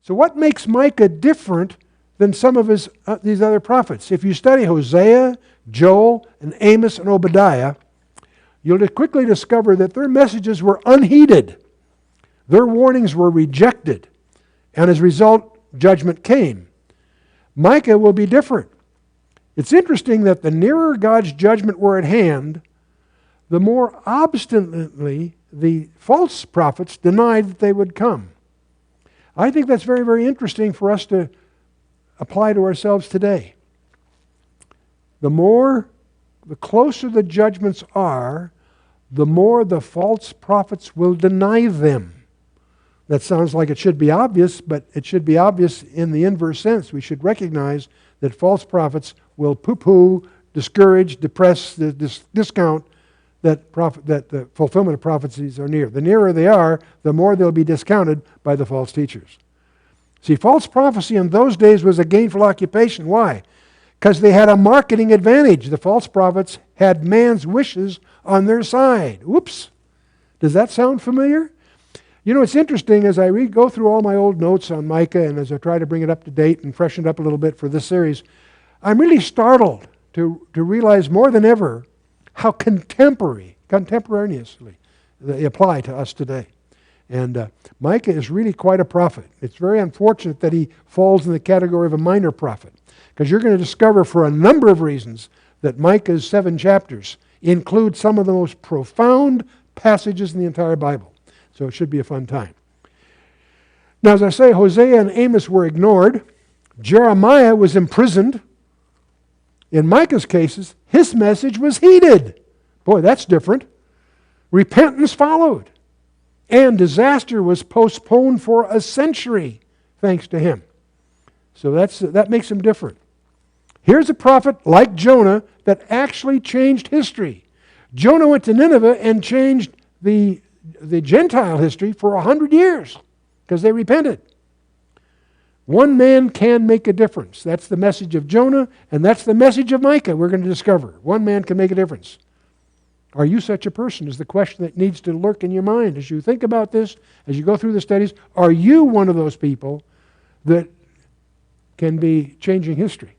So what makes Micah different than some of these other prophets? If you study Hosea, Joel, and Amos and Obadiah, you'll quickly discover that their messages were unheeded. Their warnings were rejected. And as a result, judgment came. Micah will be different. It's interesting that the nearer God's judgment were at hand, the more obstinately the false prophets denied that they would come. I think that's very, very interesting for us to apply to ourselves today. The closer the judgments are, the more the false prophets will deny them. That sounds like it should be obvious, but it should be obvious in the inverse sense. We should recognize that false prophets will poo-poo, discourage, depress, discount that the fulfillment of prophecies are near. The nearer they are, the more they'll be discounted by the false teachers. See, false prophecy in those days was a gainful occupation. Why? Because they had a marketing advantage. The false prophets had man's wishes on their side. Whoops. Does that sound familiar? You know, it's interesting as I go through all my old notes on Micah and as I try to bring it up to date and freshen it up a little bit for this series, I'm really startled to realize more than ever how contemporaneously they apply to us today. And Micah is really quite a prophet. It's very unfortunate that he falls in the category of a minor prophet, because you're going to discover for a number of reasons that Micah's 7 chapters include some of the most profound passages in the entire Bible. So it should be a fun time. Now, as I say, Hosea and Amos were ignored. Jeremiah was imprisoned. In Micah's cases, his message was heeded. Boy, that's different. Repentance followed. And disaster was postponed for a century, thanks to him. So that makes him different. Here's a prophet like Jonah that actually changed history. Jonah went to Nineveh and changed the Gentile history for 100 years because they repented. One man can make a difference. That's the message of Jonah, and that's the message of Micah we're going to discover. One man can make a difference. Are you such a person is the question that needs to lurk in your mind as you think about this, as you go through the studies. Are you one of those people that can be changing history?